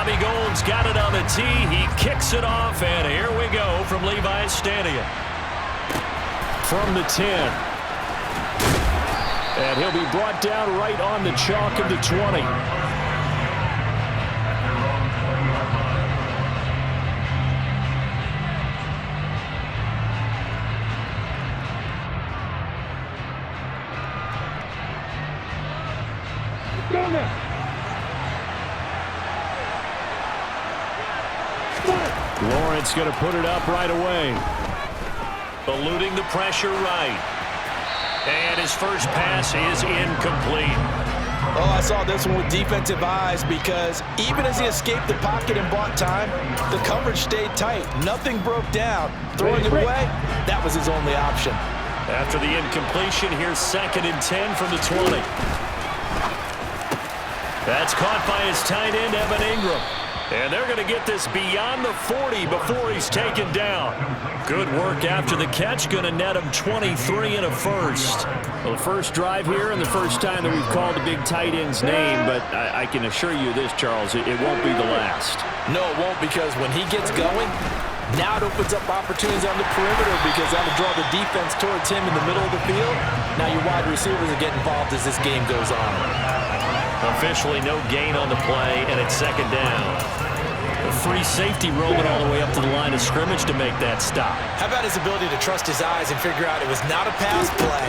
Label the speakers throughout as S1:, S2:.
S1: Robbie Gould's got it on the tee. He kicks it off, and here we go from Levi's Stadium. From the 10. And he'll be brought down right on the chalk of the 20. Lawrence going to put it up right away. Eluding the pressure right. And his first pass is incomplete.
S2: Oh, I saw this one with defensive eyes because even as he escaped the pocket and bought time, the coverage stayed tight. Nothing broke down. Throwing it away, that was his only option.
S1: After the incompletion, here's 2nd and 10 from the 20. That's caught by his tight end, Evan Ingram. And they're going to get this beyond the 40 before he's taken down. Good work after the catch. Going to net him 23 and a first.
S3: Well, the first drive here and the first time that we've called the big tight end's name, but I can assure you this, Charles, it won't be the last.
S2: No, it won't, because when he gets going, now it opens up opportunities on the perimeter because that'll draw the defense towards him in the middle of the field. Now your wide receivers will get involved as this game goes on.
S1: Officially no gain on the play, and it's 2nd down. A free safety rolling all the way up to the line of scrimmage to make that stop.
S2: How about his ability to trust his eyes and figure out it was not a pass play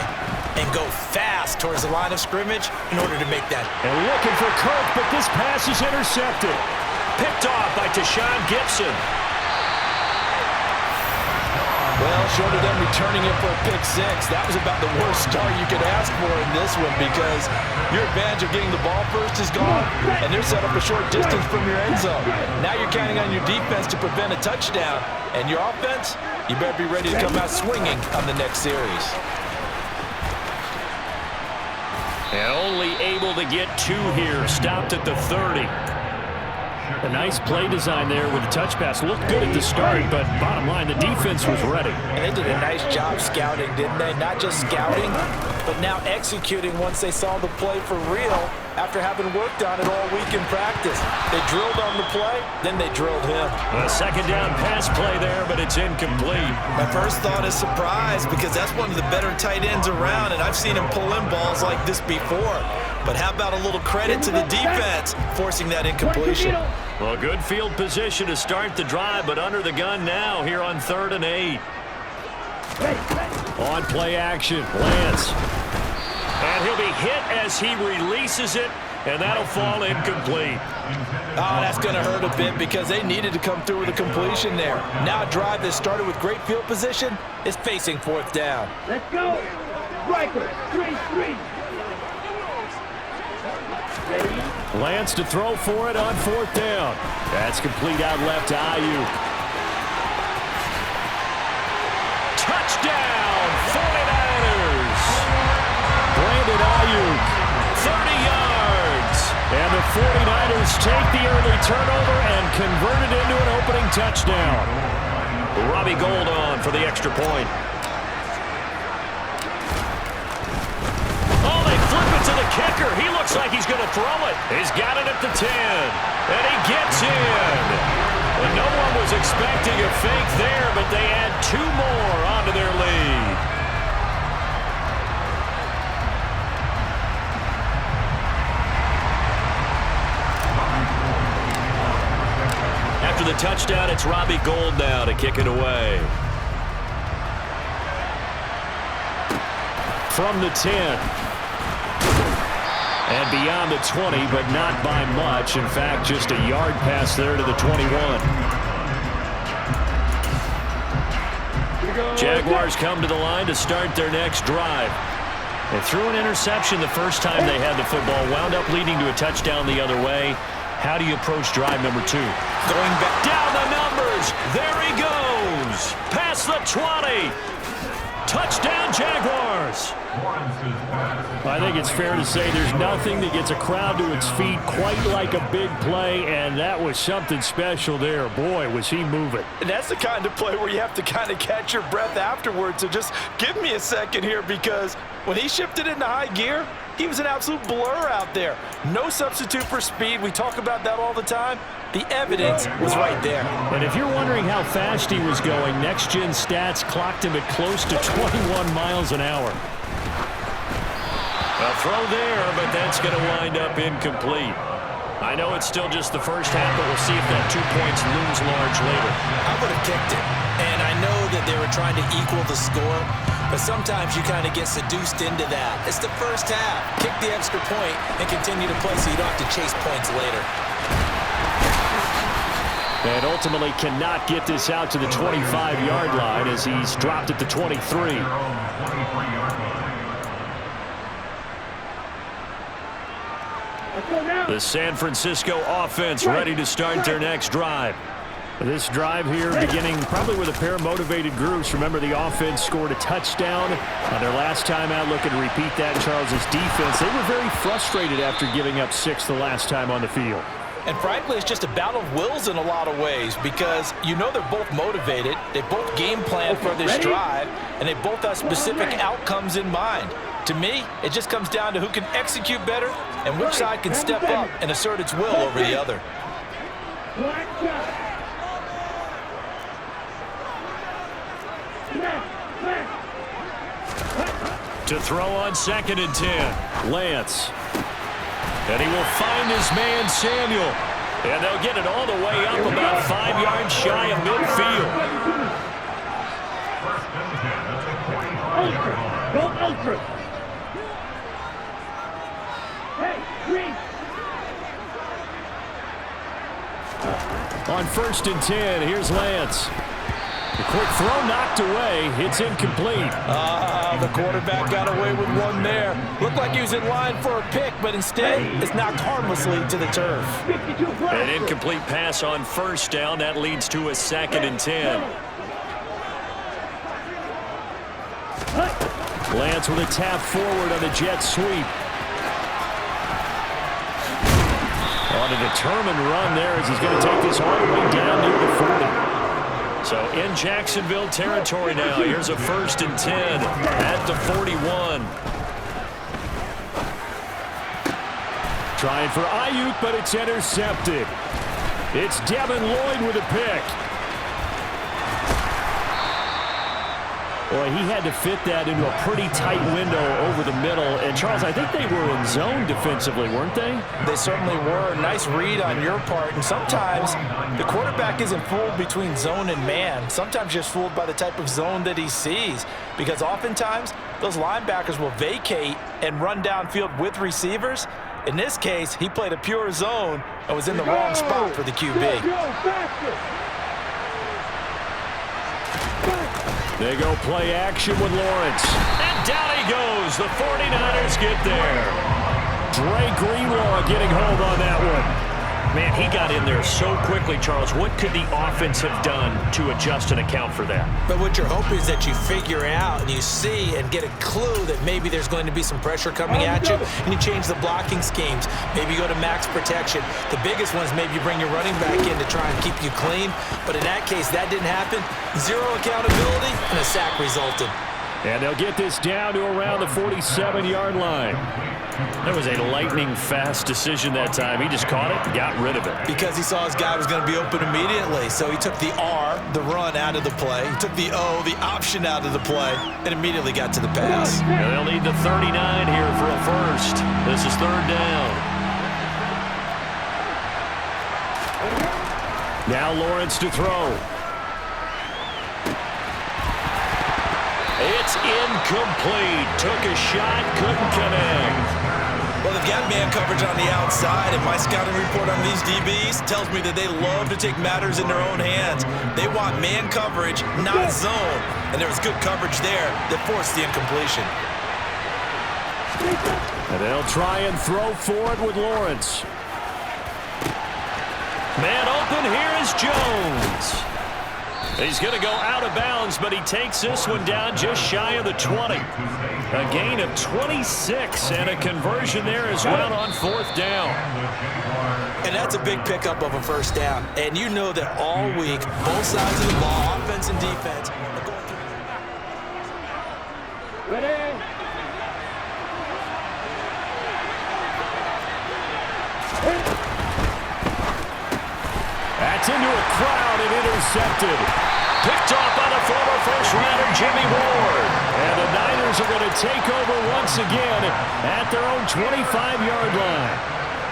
S2: and go fast towards the line of scrimmage in order to make that.
S1: And looking for Kirk, but this pass is intercepted. Picked off by Tashawn Gibson.
S2: Well, short of them returning it for a pick 6, that was about the worst start you could ask for in this one because your advantage of getting the ball first is gone, and they're set up a short distance from your end zone. Now you're counting on your defense to prevent a touchdown, and your offense, you better be ready to come out swinging on the next series.
S1: And only able to get 2 here, stopped at the 30.
S3: A nice play design there with the touch pass. Looked good at the start, but bottom line, the defense was ready.
S2: And they did a nice job scouting, didn't they? Not just scouting, but now executing once they saw the play for real after having worked on it all week in practice. They drilled on the play, then they drilled him.
S1: A 2nd down pass play there, but it's incomplete.
S2: My first thought is surprise because that's one of the better tight ends around, and I've seen him pull in balls like this before. But how about a little credit to the defense forcing that incompletion?
S1: Well, good field position to start the drive, but under the gun now here on 3rd and 8. On play action, Lance. And he'll be hit as he releases it, and that'll fall incomplete.
S2: Oh, that's going to hurt a bit because they needed to come through with a completion there. Now a drive that started with great field position is facing 4th down.
S4: Let's go. Striker, 3-3.
S1: Lance to throw for it on 4th down. That's complete out left to Ayuk. Touchdown, 49ers. Brandon Ayuk, 30 yards. And the 49ers take the early turnover and convert it into an opening touchdown. Robbie Gould on for the extra point. To the kicker. He looks like he's going to throw it. He's got it at the 10. And he gets in. And no one was expecting a fake there, but they add 2 more onto their lead. After the touchdown, it's Robbie Gould now to kick it away. From the 10. And beyond the 20, but not by much. In fact, just a yard pass there to the 21. Jaguars come to the line to start their next drive. They threw an interception the first time they had the football, wound up leading to a touchdown the other way. How do you approach drive number 2? Going back down the numbers. There he goes. Past the 20. Touchdown, Jaguars.
S3: I think it's fair to say there's nothing that gets a crowd to its feet quite like a big play, and that was something special there. Boy, was he moving.
S2: And that's the kind of play where you have to kind of catch your breath afterwards. So just give me a second here because When he shifted into high gear, he was an absolute blur out there. No substitute for speed. We talk about that all the time. The evidence was right there.
S3: And if you're wondering how fast he was going, next-gen stats clocked him at close to 21 miles an hour.
S1: A throw there, but that's going to wind up incomplete. I know it's still just the first half, but we'll see if that 2 points looms large later.
S5: I would have kicked it. And I know that they were trying to equal the score, but sometimes you kind of get seduced into that. It's the first half. Kick the extra point and continue to play so you don't have to chase points later.
S3: And ultimately cannot get this out to the 25-yard line as he's dropped at the 23.
S1: The San Francisco offense ready to start their next drive.
S3: This drive here beginning probably with a pair of motivated groups. Remember, the offense scored a touchdown on their last time out. Looking to repeat that in Charles's defense. They were very frustrated after giving up 6 the last time on the field.
S2: And frankly, it's just a battle of wills in a lot of ways because you know they're both motivated, they both game plan for this drive, and they both have specific outcomes in mind. To me, it just comes down to who can execute better and which side can step up and assert its will over the other.
S1: To throw on 2nd and 10.
S3: Lance.
S1: And he will find his man, Samuel. And they'll get it all the way up about 5 yards shy of midfield.
S4: Go ultra. Hey, green.
S3: On 1st and 10, here's Lance. The quick throw knocked away. It's incomplete.
S2: The quarterback got away with one there. Looked like he was in line for a pick, but instead it's knocked harmlessly to the turf.
S1: An incomplete pass on 1st down. That leads to a 2nd and 10.
S3: Lance with a tap forward on the jet sweep. On a determined run there as he's going to take this all the way down near the 40.
S1: So in Jacksonville territory now. Here's a 1st and 10 at the 41.
S3: Trying for Ayuk, but it's intercepted. It's Devin Lloyd with a pick. Boy, he had to fit that into a pretty tight window over the middle. And, Charles, I think they were in zone defensively, weren't they?
S2: They certainly were. Nice read on your part. And sometimes the quarterback isn't fooled between zone and man. Sometimes just fooled by the type of zone that he sees. Because oftentimes those linebackers will vacate and run downfield with receivers. In this case, he played a pure zone and was in the wrong spot for the QB.
S3: They go play action with Lawrence.
S1: And down he goes. The 49ers get there.
S3: Dre Greenlaw getting hold on that one.
S1: Man, he got in there so quickly, Charles. What could the offense have done to adjust and account for that?
S5: But what you're hoping is that you figure out and you see and get a clue that maybe there's going to be some pressure coming at you, and you change the blocking schemes. Maybe you go to max protection. The biggest one is maybe you bring your running back in to try and keep you clean. But in that case, that didn't happen. Zero accountability, and a sack resulted.
S3: And they'll get this down to around the 47-yard line.
S1: That was a lightning-fast decision that time. He just caught it and got rid of it.
S5: Because he saw his guy was going to be open immediately. So he took the R, the run, out of the play. He took the O, the option, out of the play, and immediately got to the pass.
S1: And they'll need the 39 here for a first. This is 3rd down.
S3: Now Lawrence to throw.
S1: It's incomplete. Took a shot, couldn't connect.
S5: Well, they've got man coverage on the outside, and my scouting report on these DBs tells me that they love to take matters in their own hands. They want man coverage, not zone. And there was good coverage there that forced the incompletion.
S3: And they'll try and throw forward with Lawrence.
S1: Man open, here is Jones. He's going to go out of bounds, but he takes this one down just shy of the 20. A gain of 26 and a conversion there as well on 4th down.
S5: And that's a big pickup of a first down. And you know that all week, both sides of the ball, offense and defense, are going through.
S4: Ready?
S3: That's into a crowd and intercepted.
S1: Picked off by the former first-rounder Jimmy Ward.
S3: And the Niners are going to take over once again at their own 25-yard line.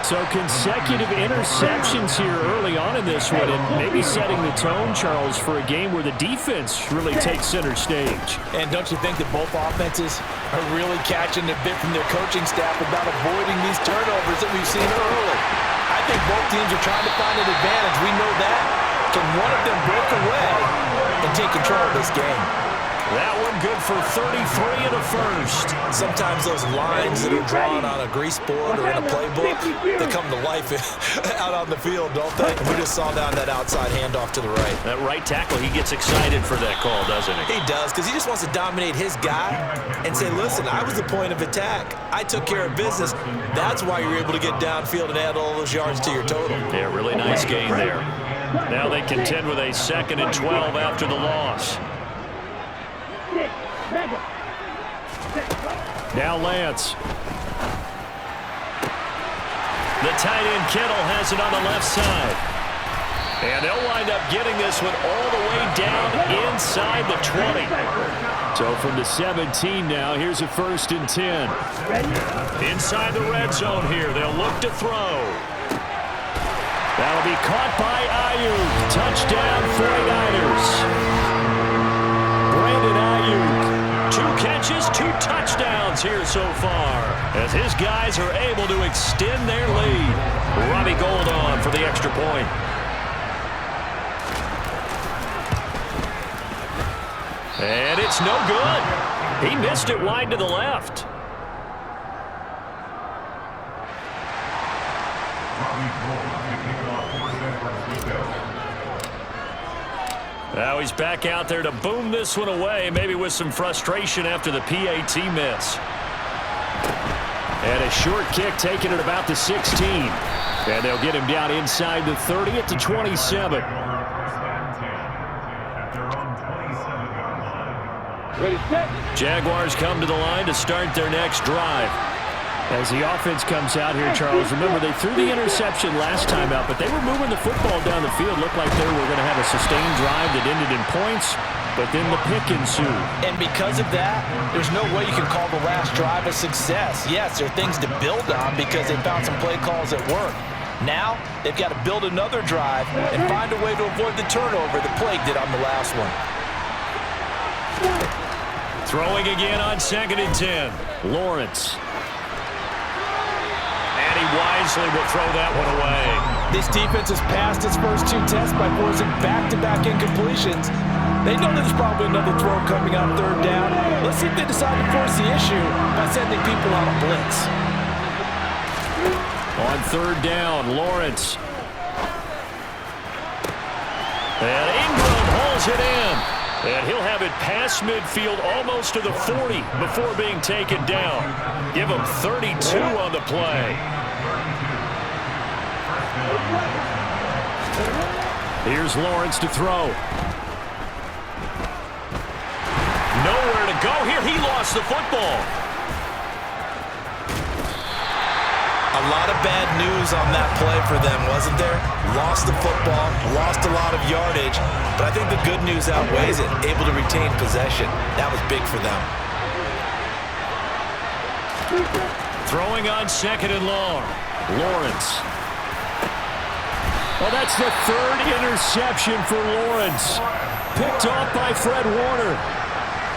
S3: So consecutive interceptions here early on in this one, and maybe setting the tone, Charles, for a game where the defense really takes center stage.
S2: And don't you think that both offenses are really catching a bit from their coaching staff about avoiding these turnovers that we've seen early? I think both teams are trying to find an advantage. We know that. Can one of them break away and take control of this game?
S1: That one good for 33 and a first.
S5: Sometimes those lines that are drawn on a grease board or in a playbook, they come to life out on the field, don't they? And we just saw down that outside handoff to the right.
S1: That right tackle, he gets excited for that call, doesn't he?
S5: He does, because he just wants to dominate his guy and say, listen, I was the point of attack. I took care of business. That's why you're able to get downfield and add all those yards to your total.
S1: Yeah, really nice gain there. Now they contend with a 2nd and 12 after the loss.
S3: Now Lance.
S1: The tight end Kittle has it on the left side. And they'll wind up getting this one all the way down inside the 20.
S3: So from the 17 now, here's a 1st and 10.
S1: Inside the red zone here, they'll look to throw.
S3: That'll be caught by Ayuk. Touchdown 49ers. Brandon Ayuk.
S1: 2 catches, 2 touchdowns here so far, as his guys are able to extend their lead. Robbie Gould on for the extra point. And it's no good. He missed it wide to the left. Now he's back out there to boom this one away, maybe with some frustration after the PAT miss.
S3: And a short kick taken at about the 16. And they'll get him down inside the 30 at the 27.
S1: Jaguars come to the line to start their next drive.
S3: As the offense comes out here, Charles, remember they threw the interception last time out, but they were moving the football down the field. Looked like they were going to have a sustained drive that ended in points, but then the pick ensued.
S2: And because of that, there's no way you can call the last drive a success. Yes, there are things to build on because they found some play calls that work. Now, they've got to build another drive and find a way to avoid the turnover that plagued it on the last one.
S1: Throwing again on 2nd and 10.
S3: Lawrence.
S1: And he wisely will throw that one away.
S2: This defense has passed its first 2 tests by forcing back-to-back incompletions. They know there's probably another throw coming on 3rd down. Let's see if they decide to force the issue by sending people on a blitz.
S3: On 3rd down, Lawrence.
S1: And Ingram hauls it in. And he'll have it past midfield almost to the 40 before being taken down. Give him 32 on the play.
S3: Here's Lawrence to throw.
S1: Nowhere to go here. He lost the football.
S5: A lot of bad news on that play for them, wasn't there? Lost the football, lost a lot of yardage, but I think the good news outweighs it. Able to retain possession. That was big for them.
S1: Throwing on 2nd and long.
S3: Lawrence. Well, that's the 3rd interception for Lawrence. Picked off by Fred Warner.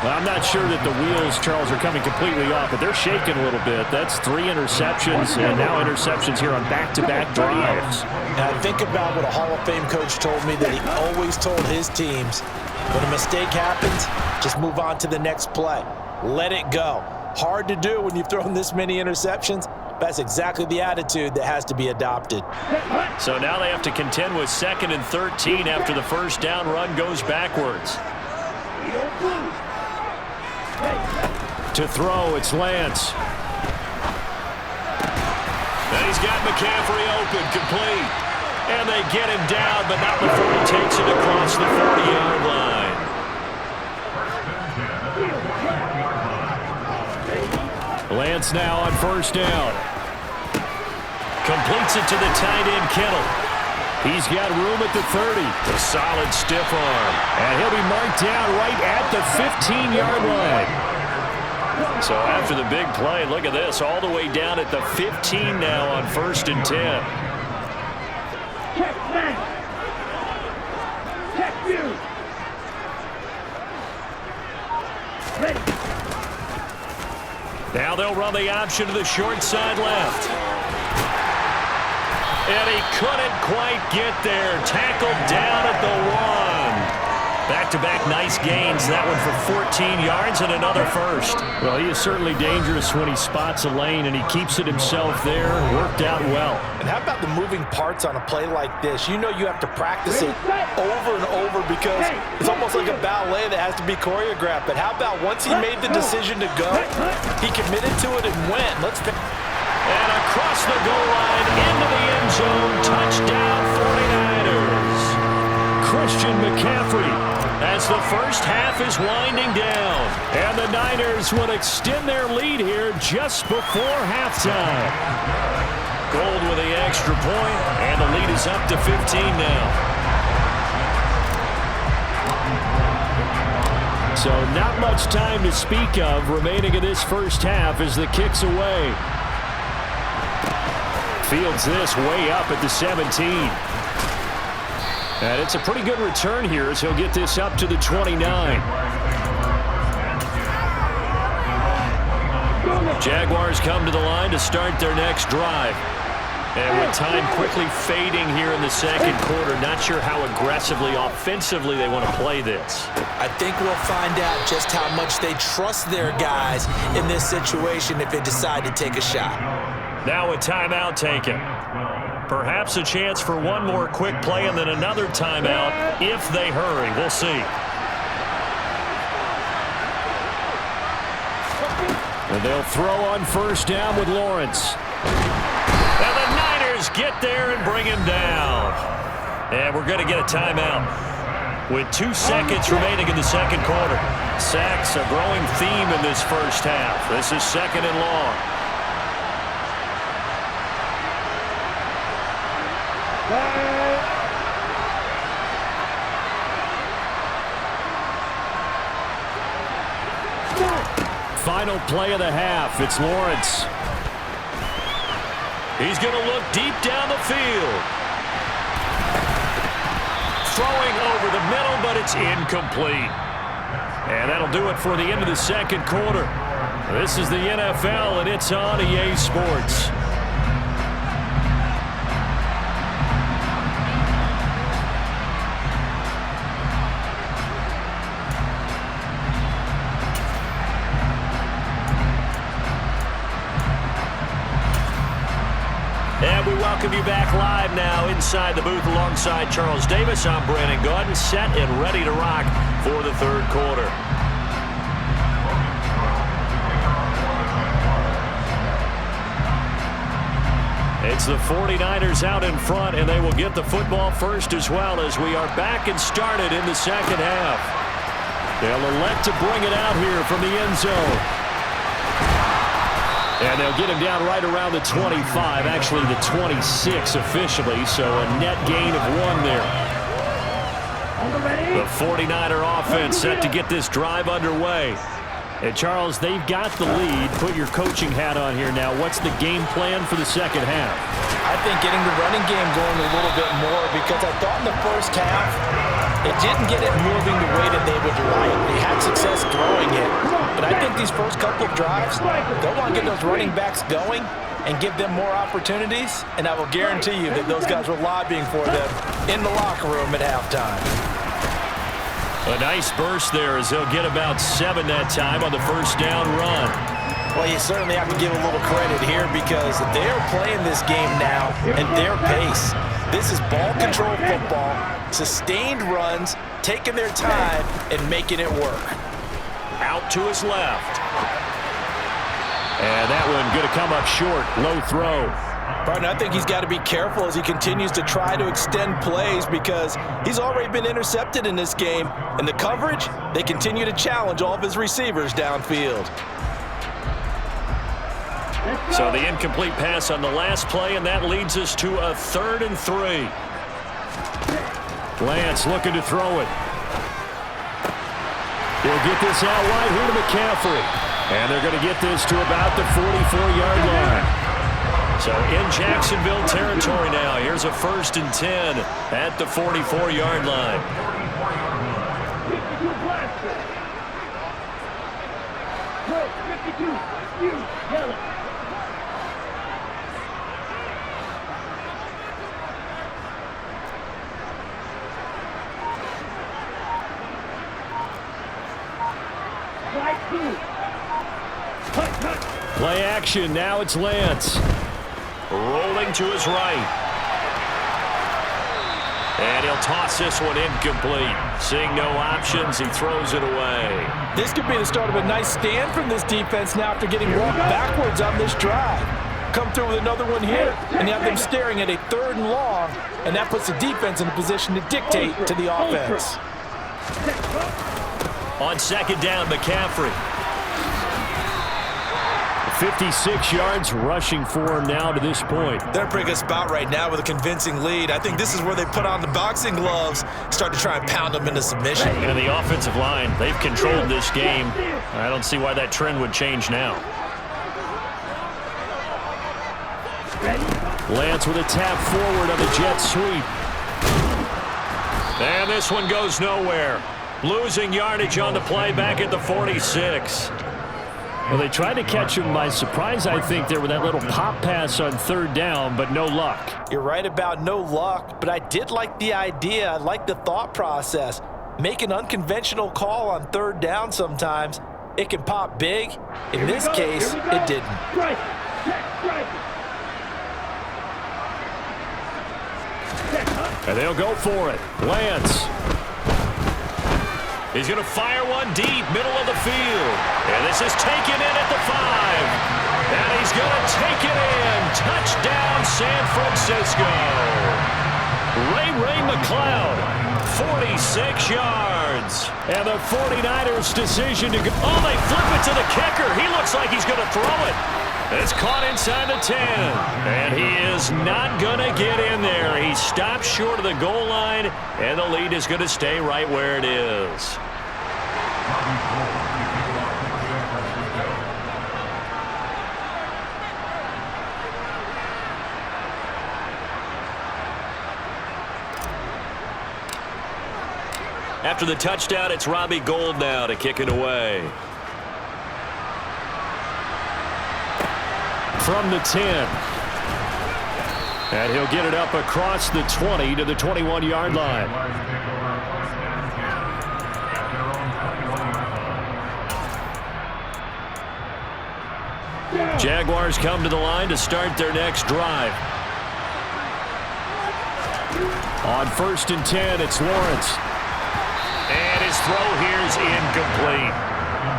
S3: Well, I'm not sure that the wheels, Charles, are coming completely off, but they're shaking a little bit. That's 3 interceptions, and now interceptions here on back-to-back drives.
S5: Now, think about what a Hall of Fame coach told me that he always told his teams, when a mistake happens, just move on to the next play. Let it go. Hard to do when you've thrown this many interceptions. That's exactly the attitude that has to be adopted.
S1: So now they have to contend with 2nd and 13 after the first down run goes backwards.
S3: To throw, it's Lance.
S1: And he's got McCaffrey open, complete. And they get him down, but not before he takes it across the 40-yard line. Lance now on 1st down. Completes it to the tight end, Kittle.
S3: He's got room at the 30.
S1: A solid stiff arm.
S3: And he'll be marked down right at the 15-yard line.
S1: So after the big play, look at this, all the way down at the 15 now on 1st and 10.
S4: Check man. Check you. Ready.
S1: Now they'll run the option to the short side left. And he couldn't quite get there. Tackled down at the 1. Back-to-back nice gains. That one for 14 yards and another first.
S3: Well, he is certainly dangerous when he spots a lane, and he keeps it himself there. Worked out well.
S5: And how about the moving parts on a play like this? You know you have to practice it over and over because it's almost like a ballet that has to be choreographed. But how about once he made the decision to go, he committed to it and went.
S1: And across the goal line, into the end zone, touchdown 49ers.
S3: Christian McCaffrey
S1: As the first half is winding down.
S3: And the Niners will extend their lead here just before halftime.
S1: Gold with the extra point, and the lead is up to 15 now.
S3: So not much time to speak of remaining in this first half as the kick's away. Fields this way up at the 17. And it's a pretty good return here as he'll get this up to the 29.
S1: Jaguars come to the line to start their next drive. And with time quickly fading here in the second quarter, not sure how aggressively, offensively they want to play this.
S5: I think we'll find out just how much they trust their guys in this situation if they decide to take a shot.
S1: Now a timeout taken. Perhaps a chance for one more quick play and then another timeout if they hurry. We'll see.
S3: And they'll throw on first down with Lawrence.
S1: And the Niners get there and bring him down. And we're going to get a timeout with 2 seconds remaining in the second quarter. Sacks a growing theme in this first half. This is second and long.
S3: Final play of the half. It's Lawrence.
S1: He's going to look deep down the field. Throwing over the middle, but it's incomplete. And that'll do it for the end of the second quarter. This is the NFL, and it's on EA Sports. And we welcome you back live now inside the booth alongside Charles Davis. I'm Brandon Gaudin, set and ready to rock for the third quarter. It's the 49ers out in front, and they will get the football first as well as we are back and started in the second half. They'll elect to bring it out here from the end zone. And they'll get him down right around the 25, actually the 26 officially, so a net gain of 1 there. The 49er offense set to get this drive underway. And Charles, they've got the lead. Put your coaching hat on here now. What's the game plan for the second half?
S5: I think getting the running game going a little bit more because I thought in the first half it didn't get it moving the way that they would like. They had success throwing it. But I think these first couple of drives, they'll want to get those running backs going and give them more opportunities. And I will guarantee you that those guys were lobbying for them in the locker room at halftime.
S1: A nice burst there as they'll get about 7 that time on the first down run.
S5: Well, you certainly have to give a little credit here because they're playing this game now at their pace. This is ball control football, sustained runs, taking their time and making it work.
S1: Out to his left.
S3: And that one going to come up short. Low throw.
S5: Barton, I think he's got to be careful as he continues to try to extend plays because he's already been intercepted in this game. And the coverage, they continue to challenge all of his receivers downfield.
S1: So the incomplete pass on the last play, and that leads us to a 3rd and 3.
S3: Lance looking to throw it. He'll get this out wide here to McCaffrey. And they're going to get this to about the 44-yard line.
S1: So in Jacksonville territory now. Here's a 1st and 10 at the 44-yard line.
S3: Play action. Now it's Lance.
S1: Rolling to his right. And he'll toss this one incomplete. Seeing no options, he throws it away.
S2: This could be the start of a nice stand from this defense now after getting walked backwards on this drive. Come through with another one here, and you have them staring at a 3rd and long, and that puts the defense in a position to dictate to the offense.
S1: On 2nd down, McCaffrey.
S3: 56 yards rushing for him now to this point.
S5: They're a pretty good spot right now with a convincing lead. I think this is where they put on the boxing gloves, start to try and pound them into submission.
S1: And the offensive line, they've controlled this game. I don't see why that trend would change now.
S3: Lance with a tap forward on the jet sweep.
S1: And this one goes nowhere. Losing yardage on the play back at the 46.
S3: Well, they tried to catch him by surprise, I think, there with that little pop pass on 3rd down, but no luck.
S2: You're right about no luck, but I did like the idea. I like the thought process. Make an unconventional call on 3rd down sometimes. It can pop big. In this case, it didn't.
S3: And they'll go for it. Lance.
S1: He's going to fire one deep, middle of the field. And this is taken in at the 5. And he's going to take it in. Touchdown, San Francisco. Ray McCloud, 46 yards.
S3: And the 49ers' decision to go.
S1: Oh, they flip it to the kicker. He looks like he's going to throw it. It's caught inside the 10. And he is not going to get in there. He stops short of the goal line, and the lead is going to stay right where it is. After the touchdown, it's Robbie Gould now to kick it away.
S3: From the 10. And he'll get it up across the 20 to the 21-yard line.
S1: Jaguars come to the line to start their next drive.
S3: On 1st and 10, it's Lawrence.
S1: And his throw here is incomplete.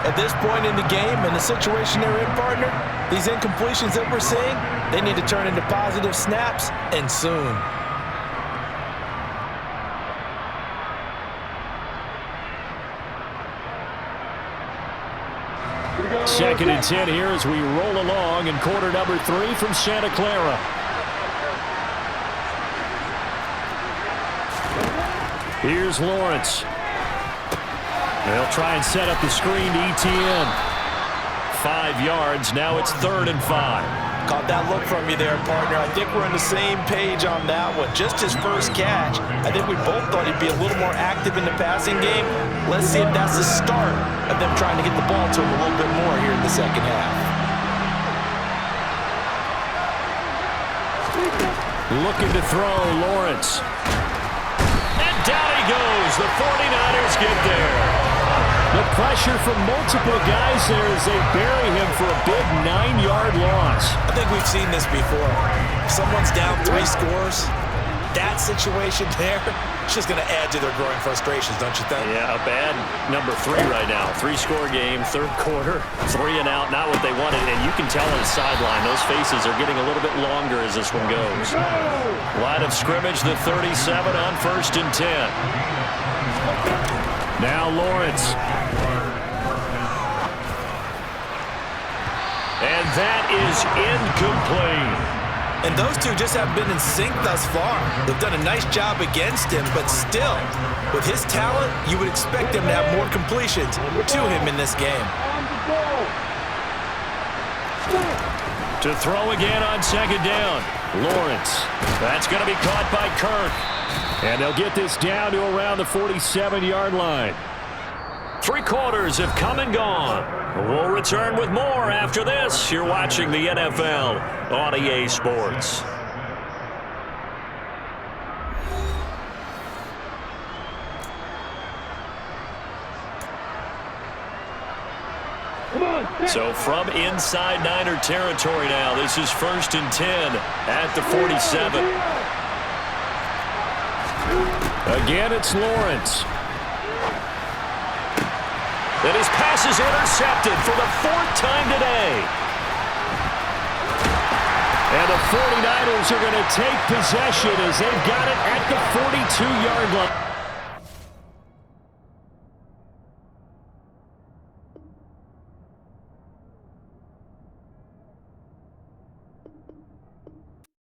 S2: At this point in the game and the situation they're in, partner, these incompletions that we're seeing, they need to turn into positive snaps, and soon.
S3: Second and 10 here as we roll along in quarter number 3 from Santa Clara. Here's Lawrence. They'll try and set up the screen to ETN.
S1: 5 yards. Now it's 3rd and 5.
S2: Caught that look from you there, partner. I think we're on the same page on that one. Just his first catch. I think we both thought he'd be a little more active in the passing game. Let's see if that's the start of them trying to get the ball to him a little bit more here in the second half.
S3: Looking to throw, Lawrence.
S1: And down he goes. The 49ers get there.
S3: The pressure from multiple guys there as they bury him for a big 9-yard loss.
S5: I think we've seen this before. If someone's down 3 scores, that situation there, it's just going to add to their growing frustrations, don't you think?
S1: Yeah, a bad number 3 right now. 3-score game, 3rd quarter, 3 and out, not what they wanted. And you can tell on the sideline, those faces are getting a little bit longer as this one goes. Line of scrimmage, the 37 on 1st and 10.
S3: Now Lawrence.
S1: And that is incomplete.
S5: And those two just haven't been in sync thus far. They've done a nice job against him, but still, with his talent, you would expect him to have more completions to him in this game.
S1: To throw again on second down. Lawrence. That's going to be caught by Kirk.
S3: And they'll get this down to around the 47-yard line.
S1: 3 quarters have come and gone. We'll return with more after this. You're watching the NFL on EA Sports. So from inside Niner territory now, this is 1st and 10 at the 47.
S3: Again, it's Lawrence.
S1: And his pass is intercepted for the 4th time today.
S3: And the 49ers are going to take possession as they've got it at the 42-yard line.